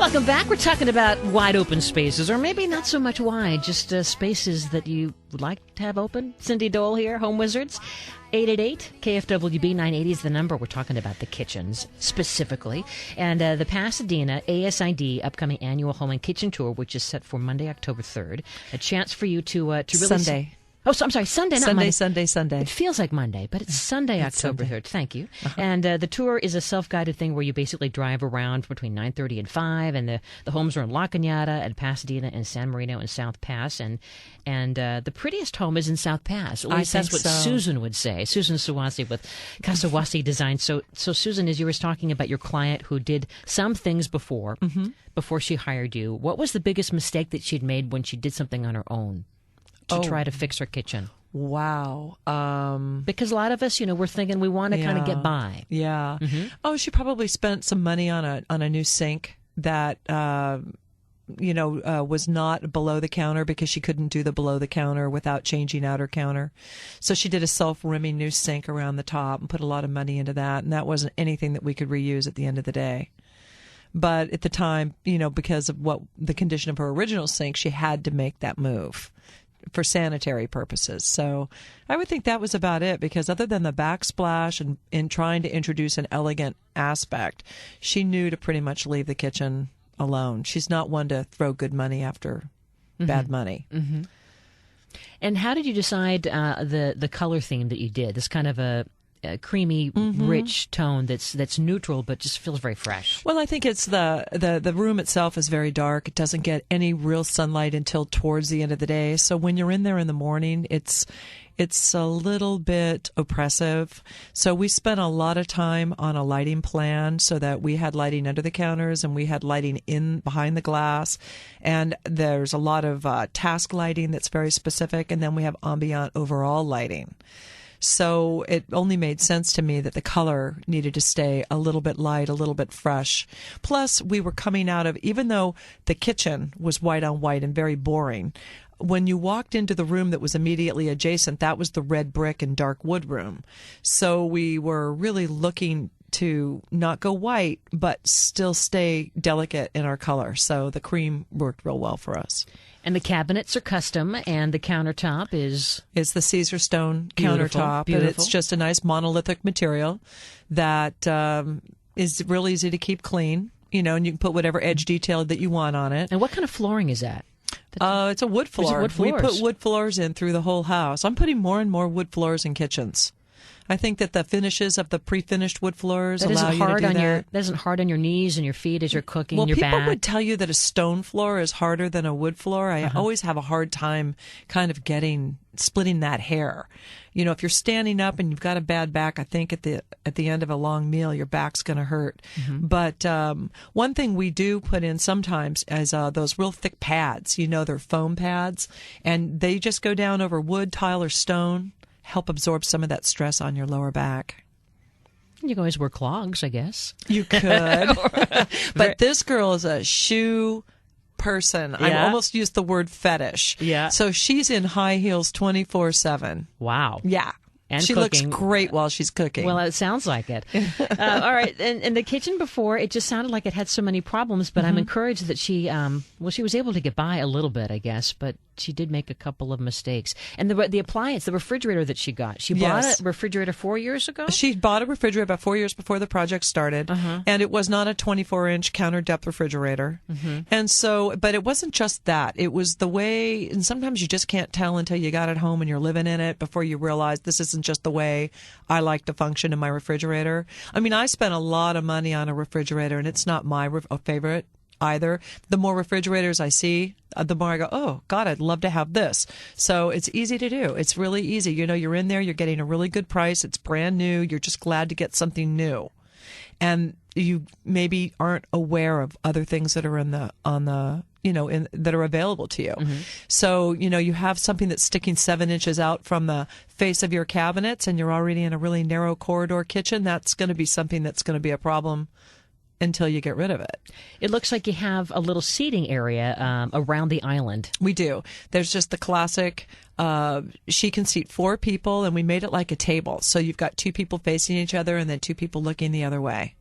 Welcome back. We're talking about wide open spaces, or maybe not so much wide, just spaces that you would like to have open. Cindy Dole here, Home Wizards. 888-KFWB 980 is the number. We're talking about the kitchens specifically. And the Pasadena ASID upcoming annual home and kitchen tour, which is set for Monday, October 3rd. A chance for you to really... Sunday. I'm sorry, Sunday, not Monday. Sunday. It feels like Monday, but it's Sunday, October 3rd. Thank you. Uh-huh. And the tour is a self-guided thing where you basically drive around between 9:30 and 5, and the homes are in La Cañada and Pasadena and San Marino and South Pass, and the prettiest home is in South Pass. At least that's what Susan would say. Susan Suwasi with Kasawasi Design. So Susan, as you were talking about your client who did some things before she hired you, what was the biggest mistake that she'd made when she did something on her own to try to fix her kitchen? Wow. Because a lot of us, we're thinking we want to kind of get by. Yeah. Mm-hmm. Oh, she probably spent some money on a new sink that, was not below the counter because she couldn't do the below the counter without changing out her counter. So she did a self-rimming new sink around the top and put a lot of money into that. And that wasn't anything that we could reuse at the end of the day. But at the time, because of what the condition of her original sink, she had to make that move for sanitary purposes. So I would think that was about it, because other than the backsplash and in trying to introduce an elegant aspect, she knew to pretty much leave the kitchen alone. She's not one to throw good money after bad money. Mm-hmm. And how did you decide the color theme that you did? This kind of a creamy, rich tone that's neutral but just feels very fresh. Well, I think it's the room itself is very dark. It doesn't get any real sunlight until towards the end of the day. So when you're in there in the morning, it's a little bit oppressive. So we spent a lot of time on a lighting plan so that we had lighting under the counters and we had lighting in behind the glass. And there's a lot of task lighting that's very specific. And then we have ambient overall lighting. So it only made sense to me that the color needed to stay a little bit light, a little bit fresh. Plus, we were coming out of, even though the kitchen was white on white and very boring, when you walked into the room that was immediately adjacent, that was the red brick and dark wood room. So we were really looking to not go white, but still stay delicate in our color. So the cream worked real well for us. And the cabinets are custom, and the countertop is... It's the Caesar stone countertop, and it's just a nice monolithic material that is real easy to keep clean, and you can put whatever edge detail that you want on it. And what kind of flooring is that? It's a wood floor. We put wood floors in through the whole house. I'm putting more and more wood floors in kitchens. I think that the finishes of the pre-finished wood floors allow you to do that. That isn't hard on your knees and your feet as you're cooking, your back. Well, people would tell you that a stone floor is harder than a wood floor. I always have a hard time kind of splitting that hair. If you're standing up and you've got a bad back, I think at the end of a long meal, your back's going to hurt. Mm-hmm. But one thing we do put in sometimes is those real thick pads. They're foam pads, and they just go down over wood, tile, or stone. Help absorb some of that stress on your lower back. You can always wear clogs, I guess. You could. But this girl is a shoe person. Yeah. I almost used the word fetish. Yeah. So she's in high heels 24/7. Wow. Yeah. And she cooking. looks great while she's cooking. Well, it sounds like it. All right. And the kitchen before, it just sounded like it had so many problems, but I'm encouraged that she was able to get by a little bit, I guess, but she did make a couple of mistakes. And the appliance, the refrigerator that she got, she bought a refrigerator 4 years ago? She bought a refrigerator about 4 years before the project started, and it was not a 24-inch counter depth refrigerator. And so, but it wasn't just that. It was the way, and sometimes you just can't tell until you got it home and you're living in it before you realize this isn't just the way I like to function in my refrigerator. I mean, I spent a lot of money on a refrigerator, and it's not my favorite either. The more refrigerators I see, the more I go, oh, God, I'd love to have this. So it's easy to do. It's really easy. You're in there, you're getting a really good price. It's brand new. You're just glad to get something new. And you maybe aren't aware of other things that are that are available to you. So, you have something that's sticking 7 inches out from the face of your cabinets, and you're already in a really narrow corridor kitchen. That's going to be something that's going to be a problem until you get rid of it. It looks like you have a little seating area around the island. We do. There's just the classic, she can seat 4 people, and we made it like a table. So you've got 2 people facing each other and then 2 people looking the other way.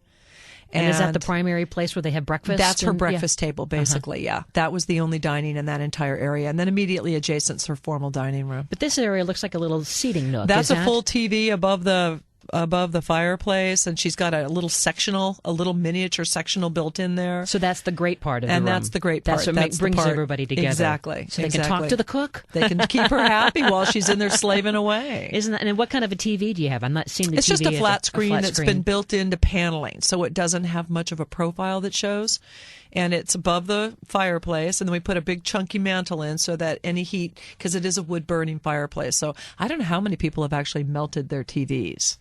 And is that the primary place where they have breakfast? That's her breakfast table, basically, yeah. That was the only dining in that entire area. And then immediately adjacent is her formal dining room. But this area looks like a little seating nook. That's a full TV above the fireplace, and she's got a little miniature sectional built in there. So that's the great part of the room. And that's the great part. That's what brings everybody together. Exactly. So they can talk to the cook. They can keep her happy while she's in there slaving away. Isn't that? And what kind of a TV do you have? I'm not seeing the it's TV. It's just a flat screen that's been built into paneling, so it doesn't have much of a profile that shows. And it's above the fireplace, and then we put a big chunky mantle in so that any heat, because it is a wood-burning fireplace. So I don't know how many people have actually melted their TVs,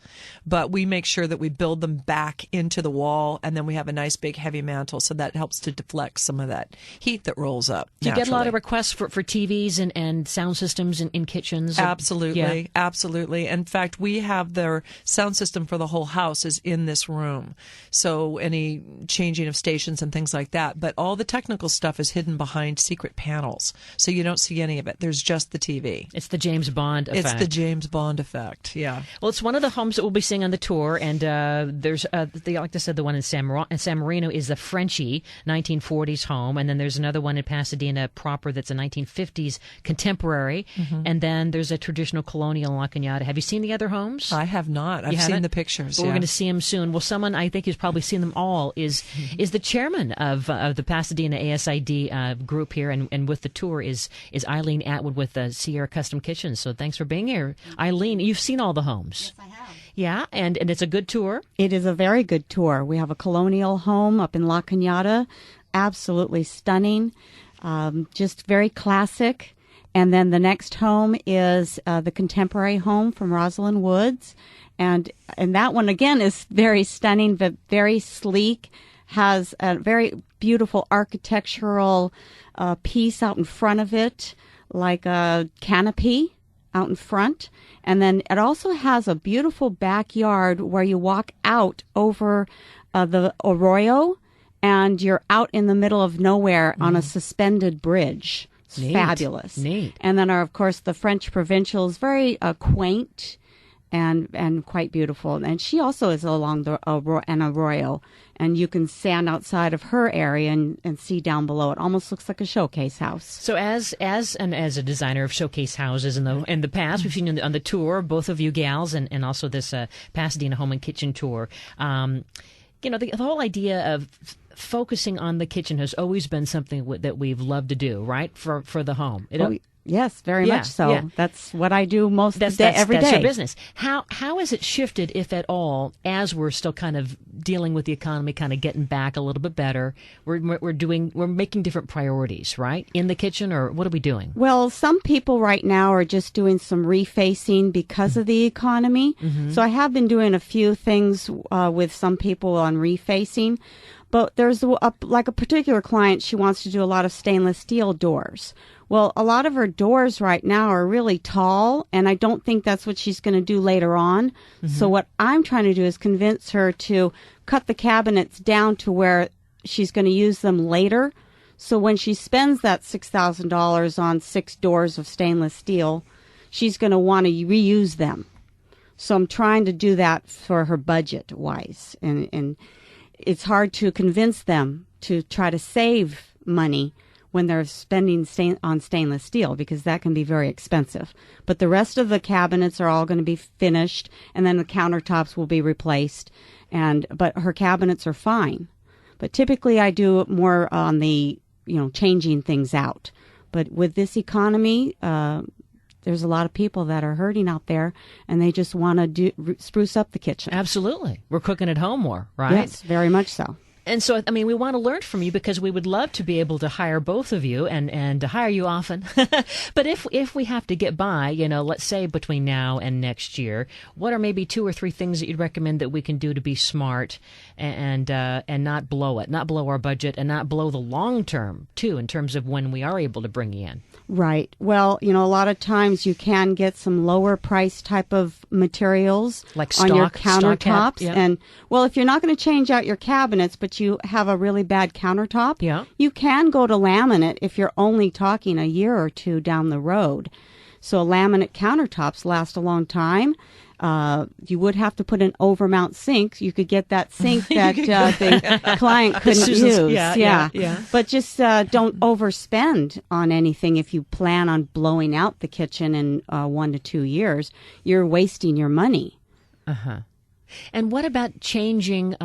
but we make sure that we build them back into the wall, and then we have a nice big heavy mantle, so that helps to deflect some of that heat that rolls up. Do you get a lot of requests for TVs and sound systems in kitchens? Absolutely, absolutely. In fact, we have their sound system for the whole house is in this room, so any changing of stations and things like that. But all the technical stuff is hidden behind secret panels, so you don't see any of it. There's just the TV. It's the James Bond effect. It's the James Bond effect, yeah. Well, it's one of the homes that we'll be seeing on the tour, and there's, like I said, the one in San Marino is the Frenchy 1940s home, and then there's another one in Pasadena proper that's a 1950s contemporary, and then there's a traditional colonial in La Cañada. Have you seen the other homes? I have not. I've seen the pictures. But we're going to see them soon. Well, someone I think who's probably seen them all is the chairman of the Pasadena ASID group here, and with the tour is Eileen Atwood with Sierra Custom Kitchens. So thanks for being here. Eileen, you've seen all the homes. Yes, I have. Yeah, and it's a good tour. It is a very good tour. We have a colonial home up in La Cañada, absolutely stunning, just very classic. And then the next home is the contemporary home from Rosalind Woods, and that one again is very stunning, but very sleek. Has a very beautiful architectural piece out in front of it, like a canopy out in front. And then it also has a beautiful backyard where you walk out over the arroyo, and you're out in the middle of nowhere on a suspended bridge. It's fabulous. Neat. And then, of course, the French Provincial is very quaint and quite beautiful. And she also is along an arroyo, and you can stand outside of her area and see down below. It almost looks like a showcase house. So as a designer of showcase houses in the past, we've seen on the tour, both of you gals, and also this Pasadena Home and Kitchen tour. The whole idea of focusing on the kitchen has always been something that we've loved to do, right? For the home. Yes, very much so. Yeah. That's what I do every day. That's your business. How has it shifted, if at all, as we're still kind of dealing with the economy, kind of getting back a little bit better? We're making different priorities, right? In the kitchen, or what are we doing? Well, some people right now are just doing some refacing because of the economy. Mm-hmm. So I have been doing a few things with some people on refacing. But there's a particular client, she wants to do a lot of stainless steel doors. Well, a lot of her doors right now are really tall, and I don't think that's what she's going to do later on. Mm-hmm. So what I'm trying to do is convince her to cut the cabinets down to where she's going to use them later. So when she spends that $6,000 on 6 doors of stainless steel, she's going to want to reuse them. So I'm trying to do that for her budget-wise, and it's hard to convince them to try to save money when they're spending on stainless steel, because that can be very expensive. But the rest of the cabinets are all going to be finished, and then the countertops will be replaced. But her cabinets are fine. But typically I do more on the, changing things out. But with this economy, there's a lot of people that are hurting out there, and they just want to spruce up the kitchen. Absolutely. We're cooking at home more, right? Yes, very much so. And so, we want to learn from you, because we would love to be able to hire both of you and to hire you often. But if we have to get by, let's say between now and next year, what are maybe 2 or 3 things that you'd recommend that we can do to be smart and not blow it, not blow our budget, and not blow the long term, too, in terms of when we are able to bring you in? Right. Well, a lot of times you can get some lower price type of materials like on your countertops. Yeah. And, well, if you're not going to change out your cabinets, but you have a really bad countertop, you can go to laminate if you're only talking a year or 2 down the road. So laminate countertops last a long time. You would have to put an overmount sink. You could get that sink that the client couldn't use. Yeah. But just don't overspend on anything. If you plan on blowing out the kitchen in 1 to 2 years, you're wasting your money. Uh-huh. And what about changing,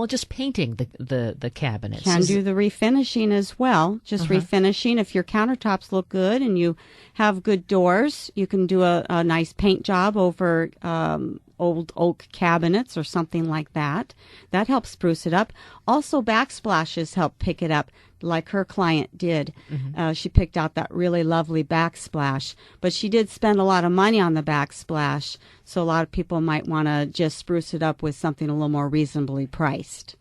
just painting the cabinets? Can do the refinishing as well. Just refinishing. If your countertops look good and you have good doors, you can do a nice paint job over old oak cabinets or something like that. That helps spruce it up. Also, backsplashes help pick it up, like her client did. She picked out that really lovely backsplash, but she did spend a lot of money on the backsplash, so a lot of people might want to just spruce it up with something a little more reasonably priced.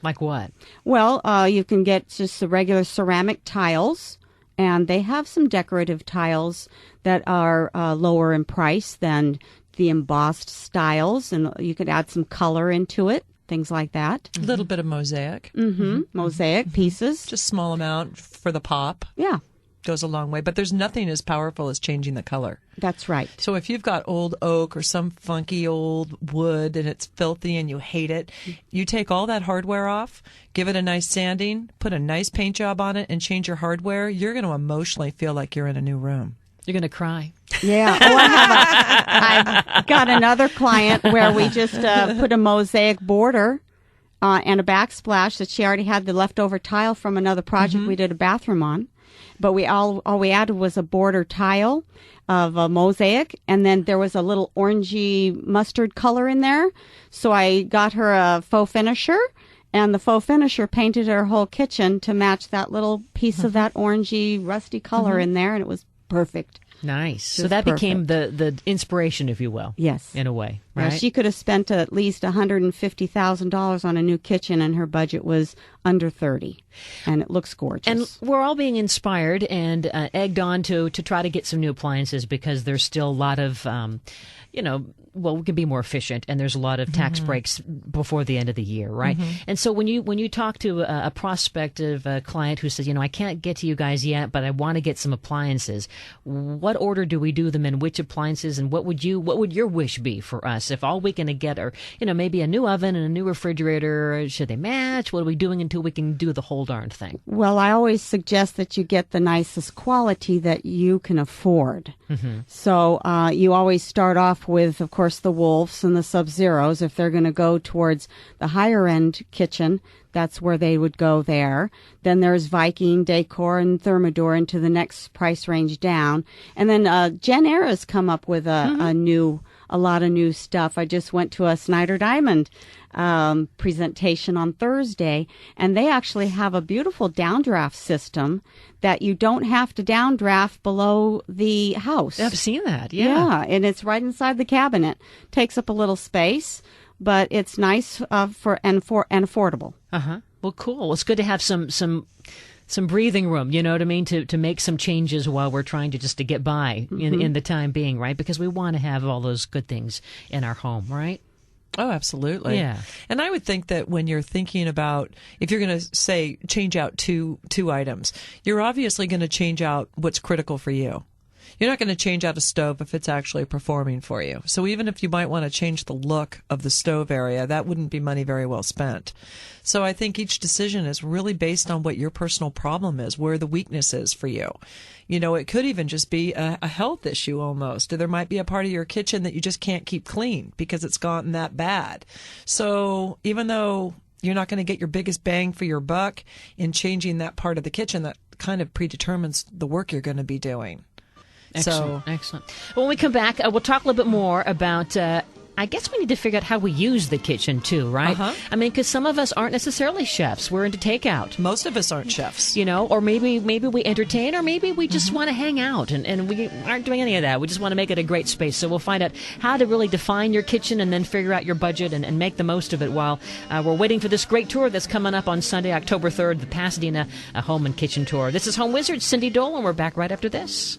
Like what? Well, you can get just the regular ceramic tiles, and they have some decorative tiles that are lower in price than the embossed styles, and you could add some color into it. Things like that. A little bit of mosaic. Mosaic pieces. Just small amount for the pop. Yeah. Goes a long way. But there's nothing as powerful as changing the color. That's right. So if you've got old oak or some funky old wood and it's filthy and you hate it, you take all that hardware off, give it a nice sanding, put a nice paint job on it, and change your hardware, you're going to emotionally feel like you're in a new room. You're going to cry. Yeah. I've got another client where we just put a mosaic border and a backsplash that she already had the leftover tile from another project we did a bathroom on. But all we added was a border tile of a mosaic, and then there was a little orangey mustard color in there. So I got her a faux finisher, and the faux finisher painted her whole kitchen to match that little piece of that orangey rusty color in there, and it was perfect. Nice. So that became the inspiration, if you will. Yes. In a way, right? Yeah, she could have spent at least $150,000 on a new kitchen, and her budget was under $30,000, and it looks gorgeous. And we're all being inspired and egged on to try to get some new appliances because there's still a lot of, we can be more efficient, and there's a lot of tax breaks before the end of the year, right? And so when you talk to a prospective client who says, I can't get to you guys yet, but I want to get some appliances, what order do we do them in? Which appliances, and what would your wish be for us if all we can get are maybe a new oven and a new refrigerator? Should they match? What are we doing until we can do the whole darn thing? Well, I always suggest that you get the nicest quality that you can afford. So you always start off with, of course, the Wolves and the Sub-Zeros. If they're going to go towards the higher end kitchen, that's where they would go there. Then there's Viking, Decor, and Thermador into the next price range down. And then Genera's come up with a lot of new stuff. I just went to a Snyder Diamond presentation on Thursday, and they actually have a beautiful downdraft system that you don't have to downdraft below the house. I've seen that, yeah, and it's right inside the cabinet. Takes up a little space, but it's nice and affordable. Well, cool. Well, it's good to have some breathing room, you know what I mean, to make some changes while we're trying to get by in the time being, right? Because we want to have all those good things in our home, right? Oh, absolutely. Yeah. And I would think that when you're thinking about, if you're going to say change out two items, you're obviously going to change out what's critical for you. You're not going to change out a stove if it's actually performing for you. So even if you might want to change the look of the stove area, that wouldn't be money very well spent. So I think each decision is really based on what your personal problem is, where the weakness is for you. It could even just be a health issue almost. Or there might be a part of your kitchen that you just can't keep clean because it's gotten that bad. So even though you're not going to get your biggest bang for your buck in changing that part of the kitchen, that kind of predetermines the work you're going to be doing. Excellent. When we come back, we'll talk a little bit more about I guess we need to figure out how we use the kitchen too, right? I mean, because some of us aren't necessarily chefs. We're into takeout. Most of us aren't chefs. Or maybe we entertain, or maybe we just want to hang out, and we aren't doing any of that. We just want to make it a great space. So we'll find out how to really define your kitchen and then figure out your budget and make the most of it while we're waiting for this great tour that's coming up on Sunday, October 3rd, the Pasadena Home and Kitchen Tour. This is Home Wizard Cindy Dole, and we're back right after this.